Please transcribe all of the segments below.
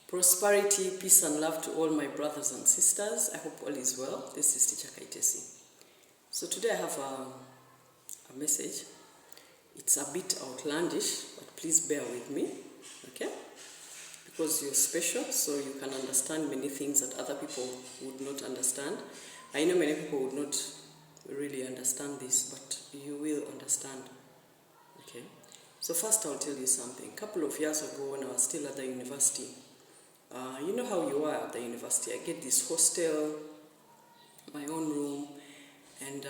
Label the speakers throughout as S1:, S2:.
S1: Prosperity, peace and love to all my brothers and sisters. I hope all is well. This is Teacher Kaitesi. So today I have a message. It's a bit outlandish, but please bear with me, okay? Because you're special, so you can understand many things that other people would not understand. I know many people would not really understand this, but you will understand, okay? So first I'll tell you something. A couple of years ago when I was still at the university, you know how you are at the university. I get this hostel, my own room, and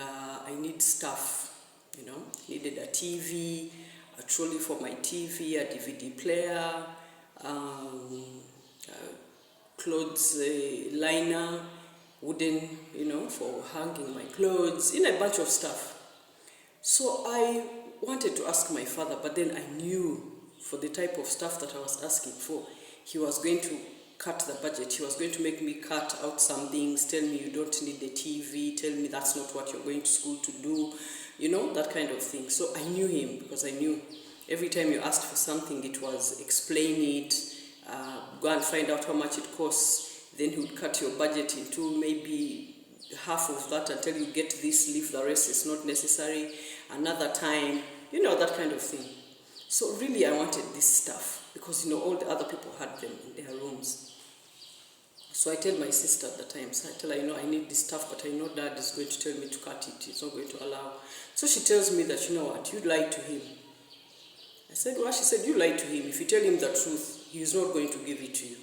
S1: I need stuff, you know. Needed a TV, a trolley for my TV, a DVD player, clothes liner, wooden, you know, for hanging my clothes, a bunch of stuff. So I wanted to ask my father, but then I knew for the type of stuff that I was asking for, he was going to cut the budget. He was going to make me cut out some things, tell me you don't need the TV, tell me that's not what you're going to school to do, you know, that kind of thing. So I knew him because I knew every time you asked for something, it was explain it, go and find out how much it costs. Then he would cut your budget into maybe half of that and tell you get this, leave the rest, it's not necessary. Another time, you know, that kind of thing. So really I wanted this stuff because, you know, all the other people had them in their rooms. So I tell my sister at the time, so I tell her, you know, I need this stuff, but I know Dad is going to tell me to cut it. He's not going to allow. So she tells me that, you know what, you lied to him. I said, well, she said, you lied to him. If you tell him the truth, he is not going to give it to you.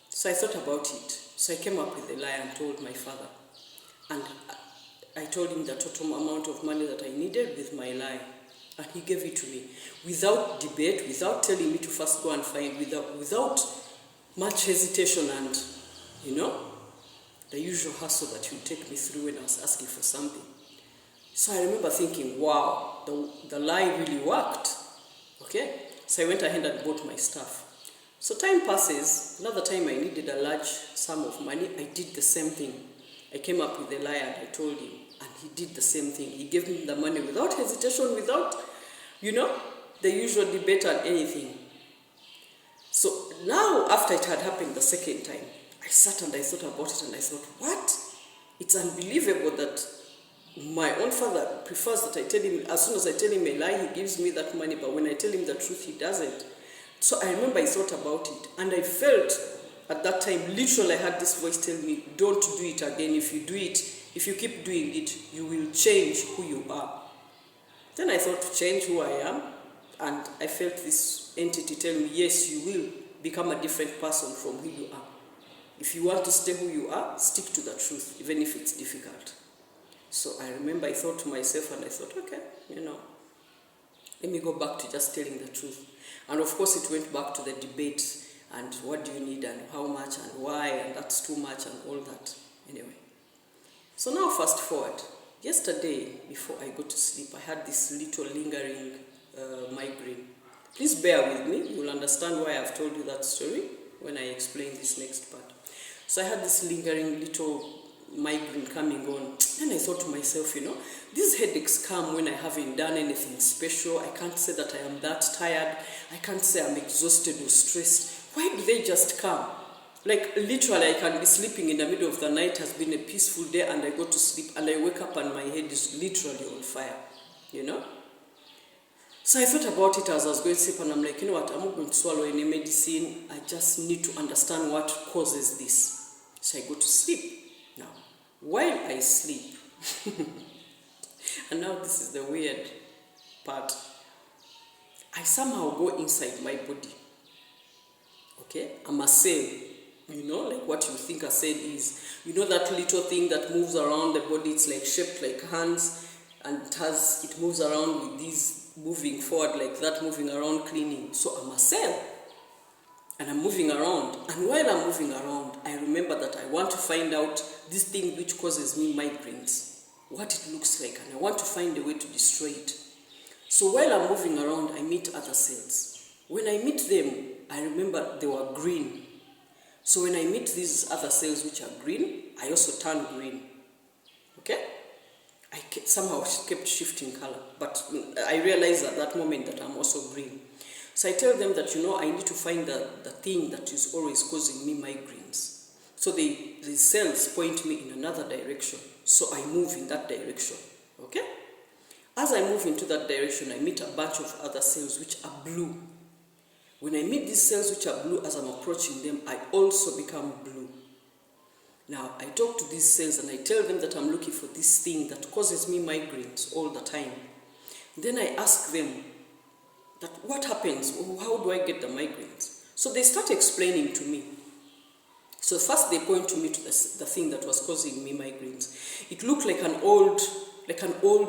S1: So I thought about it. So I came up with a lie and told my father. And I told him the total amount of money that I needed with my lie. And he gave it to me without debate, without telling me to first go and find, without much hesitation and, you know, the usual hustle that you take me through when I was asking for something. So I remember thinking, wow, the lie really worked, okay? So I went ahead and bought my stuff. So time passes, another time I needed a large sum of money, I did the same thing. I came up with a lie and I told him, and he did the same thing. He gave me the money without hesitation, without, you know, the usual debate and anything. So now, after it had happened the second time, I sat and I thought about it and I thought, what? It's unbelievable that my own father prefers that I tell him, as soon as I tell him a lie, he gives me that money, but when I tell him the truth, he doesn't. So I remember I thought about it, and I felt at that time, literally I had this voice tell me, don't do it again. If you do it, if you keep doing it, you will change who you are. Then I thought to change who I am, and I felt this entity tell me, yes, you will become a different person from who you are. If you want to stay who you are, stick to the truth, even if it's difficult. So I remember I thought to myself, and I thought, okay, you know, let me go back to just telling the truth. And of course it went back to the debate, and what do you need, and how much, and why, and that's too much, and all that. Anyway. So now fast forward. Yesterday, before I go to sleep, I had this little lingering migraine. Please bear with me. You will understand why I've told you that story when I explain this next part. So I had this lingering little migraine coming on. And I thought to myself, you know, these headaches come when I haven't done anything special. I can't say that I am that tired. I can't say I'm exhausted or stressed. Why do they just come? Like literally I can be sleeping in the middle of the night, has been a peaceful day, and I go to sleep and I wake up and my head is literally on fire, you know? So I thought about it as I was going to sleep, and I'm like, you know what, I'm not going to swallow any medicine. I just need to understand what causes this. So I go to sleep. Now, while I sleep, and now this is the weird part, I somehow go inside my body. Okay, I'm a cell, you know, like what you think a cell is. You know that little thing that moves around the body, it's like shaped like hands, and it moves around with these moving forward like that, moving around cleaning. So I'm a cell, and I'm moving around. And while I'm moving around, I remember that I want to find out this thing which causes me migraines, what it looks like, and I want to find a way to destroy it. So while I'm moving around, I meet other cells. When I meet them, I remember they were green. So when I meet these other cells which are green, I also turn green. Okay? I somehow kept shifting color, but I realized at that moment that I'm also green. So I tell them that, I need to find the thing that is always causing me migraines. So the cells point me in another direction. So I move in that direction. Okay? As I move into that direction, I meet a bunch of other cells which are blue. When I meet these cells which are blue, as I'm approaching them, I also become blue. Now, I talk to these cells and I tell them that I'm looking for this thing that causes me migraines all the time. Then I ask them that what happens? How do I get the migraines? So they start explaining to me. So first they point to me to the thing that was causing me migraines. It looked like an old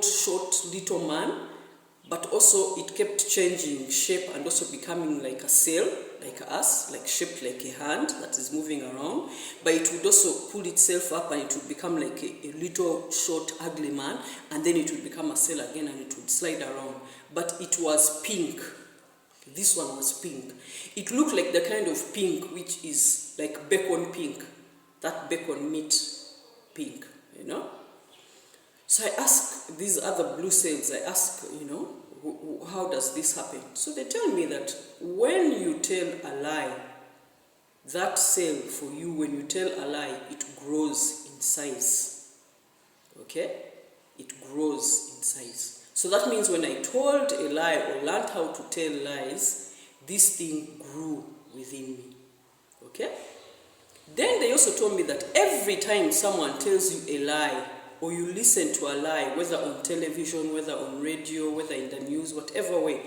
S1: short little man, but also it kept changing shape and also becoming like a cell, like us, like shaped like a hand that is moving around. But it would also pull itself up and it would become like a little short ugly man, and then it would become a cell again and it would slide around. But it was pink. This one was pink. It looked like the kind of pink which is like bacon pink, that bacon meat pink, So I ask these other blue cells, I ask, how does this happen? So they tell me that when you tell a lie, that cell for you, when you tell a lie, it grows in size. Okay? It grows in size. So that means when I told a lie or learned how to tell lies, this thing grew within me. Okay? Then they also told me that every time someone tells you a lie, or you listen to a lie, whether on television, whether on radio, whether in the news, whatever way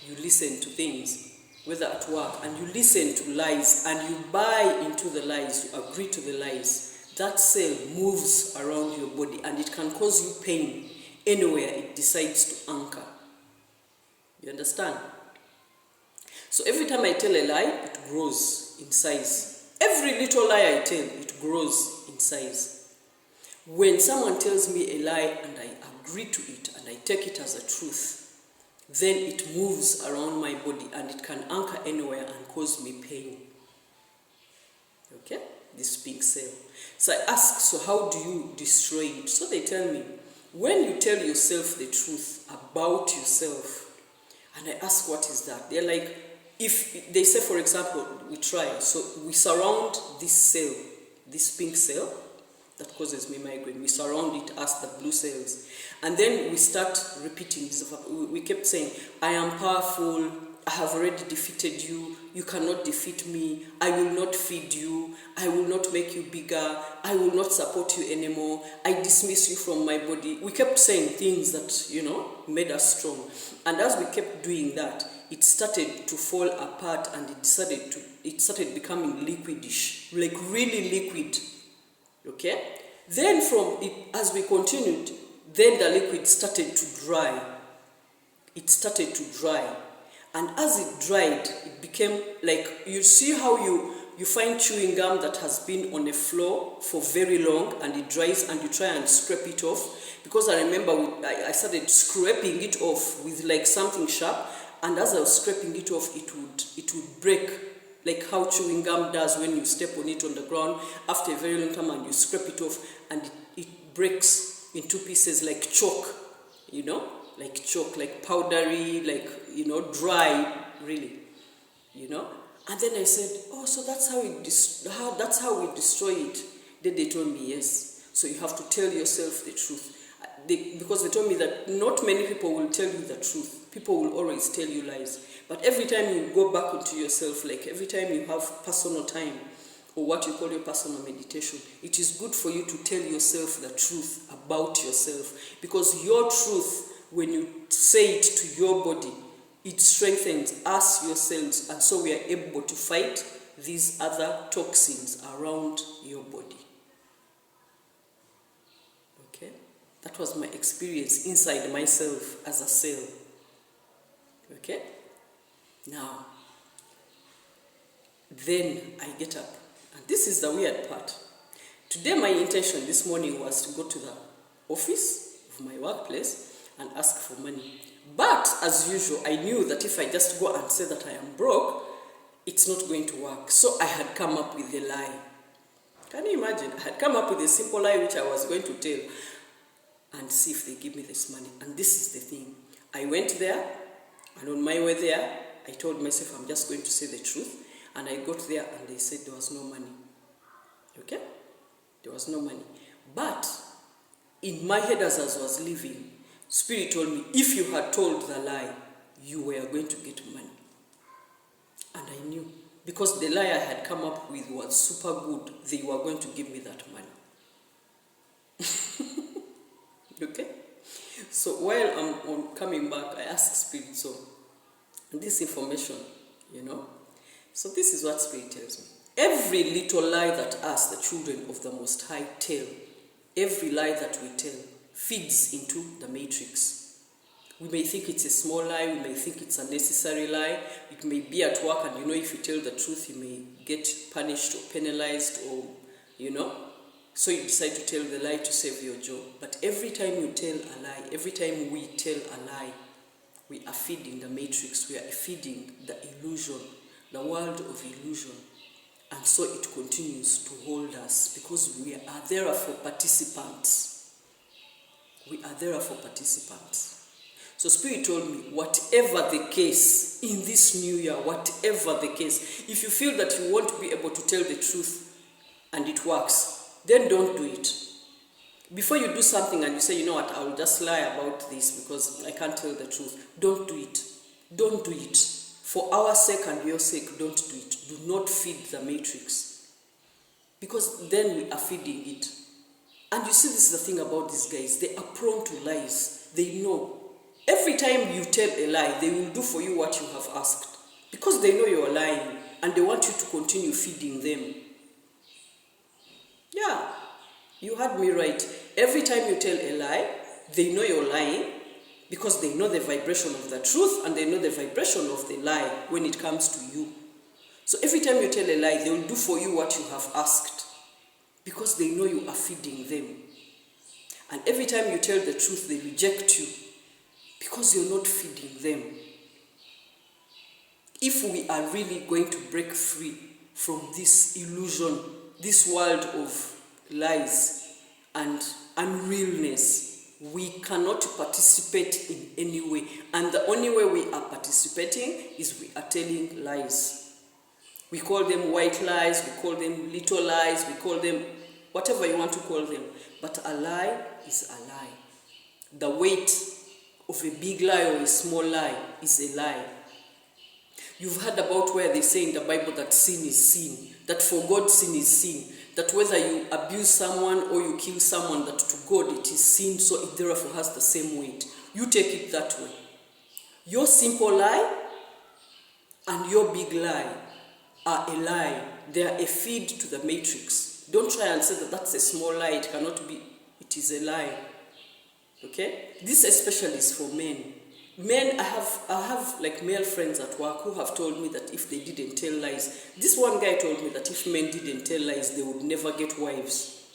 S1: you listen to things, whether at work, and you listen to lies, and you buy into the lies, you agree to the lies, that cell moves around your body, and it can cause you pain anywhere it decides to anchor. You understand? So every time I tell a lie, it grows in size. Every little lie I tell, it grows in size. When someone tells me a lie and I agree to it and I take it as a truth, then it moves around my body and it can anchor anywhere and cause me pain. Okay? This pink cell. So I ask, so how do you destroy it? So they tell me, when you tell yourself the truth about yourself, and I ask, what is that? They're like, if they say, for example, we try, so we surround this cell, this pink cell, that causes me migraine. We surround it as the blue cells. And then we start repeating this. We kept saying, I am powerful, I have already defeated you, you cannot defeat me, I will not feed you, I will not make you bigger, I will not support you anymore, I dismiss you from my body. We kept saying things that, made us strong. And as we kept doing that, it started to fall apart and it started becoming liquidish, like really liquid. Okay? Then as we continued, then the liquid started to dry. It started to dry. And as it dried, it became like, you see how you find chewing gum that has been on a floor for very long and it dries and you try and scrape it off. Because I remember I started scraping it off with like something sharp, and as I was scraping it off, it would break. Like how chewing gum does when you step on it on the ground after a very long time and you scrape it off and it breaks into pieces like chalk, like chalk, like powdery, like, dry, really, And then I said, oh, so that's how we destroy it. Then they told me, yes. So you have to tell yourself the truth. Because they told me that not many people will tell you the truth. People will always tell you lies. But every time you go back into yourself, like every time you have personal time, or what you call your personal meditation, it is good for you to tell yourself the truth about yourself. Because your truth, when you say it to your body, it strengthens us, yourselves, and so we are able to fight these other toxins around your body. Okay? That was my experience inside myself as a cell. Okay? Now, then I get up. And this is the weird part. Today my intention this morning was to go to the office of my workplace and ask for money. But, as usual, I knew that if I just go and say that I am broke, it's not going to work. So I had come up with a lie. Can you imagine? I had come up with a simple lie which I was going to tell and see if they give me this money. And this is the thing. I went there, and on my way there, I told myself I'm just going to say the truth. And I got there and they said there was no money. Okay? There was no money. But in my head as I was leaving, Spirit told me, if you had told the lie, you were going to get money. And I knew. Because the lie I had come up with was super good, they were going to give me that money. Okay? So while I'm coming back, I asked Spirit, so this information, so this is what Spirit tells me. Every little lie that us, the children of the Most High, tell, every lie that we tell, feeds into the matrix. We may think it's a small lie, we may think it's a necessary lie, it may be at work and if you tell the truth, you may get punished or penalized or, so you decide to tell the lie to save your job. But every time you tell a lie, every time we tell a lie, we are feeding the matrix, we are feeding the illusion, the world of illusion. And so it continues to hold us because we are there for participants. We are there for participants. So Spirit told me, whatever the case in this new year, whatever the case, if you feel that you won't be able to tell the truth and it works, then don't do it. Before you do something and you say, I will just lie about this because I can't tell the truth, don't do it. Don't do it. For our sake and your sake, don't do it. Do not feed the matrix. Because then we are feeding it. And you see, this is the thing about these guys. They are prone to lies. They know. Every time you tell a lie, they will do for you what you have asked. Because they know you are lying. And they want you to continue feeding them. Yeah. You heard me right. Every time you tell a lie, they know you're lying. Because they know the vibration of the truth and they know the vibration of the lie when it comes to you. So every time you tell a lie, they will do for you what you have asked. Because they know you are feeding them. And every time you tell the truth, they reject you. Because you're not feeding them. If we are really going to break free from this illusion, this world of lies and unrealness, we cannot participate in any way. And the only way we are participating is we are telling lies. We call them white lies, we call them little lies, we call them whatever you want to call them. But a lie is a lie. The weight of a big lie or a small lie is a lie. You've heard about where they say in the Bible that sin is sin, that for God sin is sin, that whether you abuse someone or you kill someone, that to God it is sin, so it therefore has the same weight. You take it that way. Your simple lie and your big lie are a lie. They are a feed to the matrix. Don't try and say that that's a small lie. It cannot be. It is a lie. Okay? This especially is for men. Men, I have like male friends at work who have told me that if they didn't tell lies, this one guy told me that if men didn't tell lies, they would never get wives.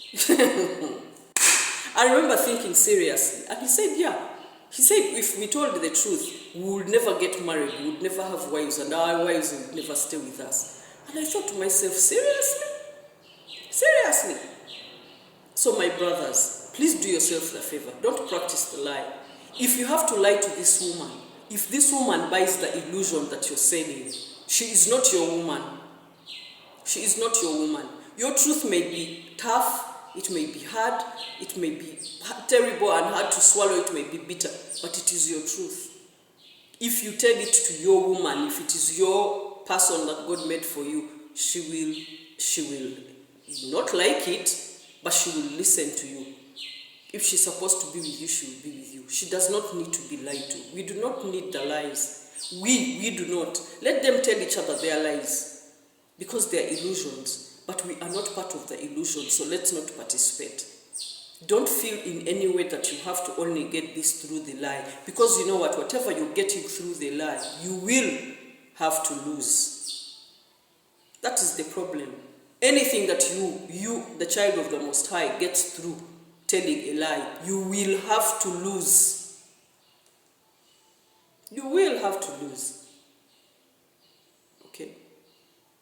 S1: I remember thinking seriously, and he said, yeah. He said, if we told the truth, we would never get married, we would never have wives, and our wives would never stay with us. And I thought to myself, seriously? Seriously? So my brothers, please do yourself the favor. Don't practice the lie. If you have to lie to this woman, if this woman buys the illusion that you're selling, she is not your woman. She is not your woman. Your truth may be tough, it may be hard, it may be terrible and hard to swallow, it may be bitter, but it is your truth. If you tell it to your woman, if it is your person that God made for you, she will not like it, but she will listen to you. If she's supposed to be with you, she will be with you. She does not need to be lied to. We do not need the lies. We do not. Let them tell each other their lies. Because they are illusions. But we are not part of the illusion, so let's not participate. Don't feel in any way that you have to only get this through the lie. Because you know what? Whatever you're getting through the lie, you will have to lose. That is the problem. Anything that you, the child of the Most High, gets through telling a lie, you will have to lose. You will have to lose. Okay?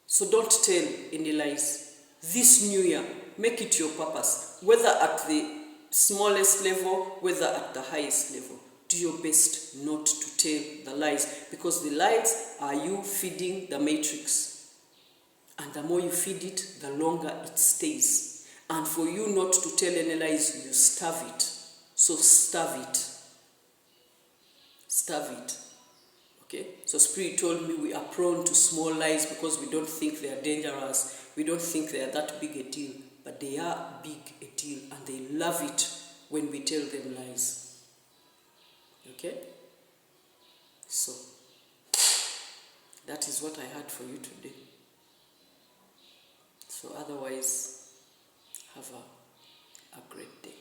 S1: So don't tell any lies. This new year, make it your purpose. Whether at the smallest level, whether at the highest level. do your best not to tell the lies, because the lies are you feeding the matrix. And the more you feed it, the longer it stays. And for you not to tell any lies, you starve it. So starve it. Starve it. Okay? So Spirit told me we are prone to small lies because we don't think they are dangerous. We don't think they are that big a deal. But they are big a deal, and they love it when we tell them lies. Okay? So, that is what I had for you today. So otherwise, have a great day.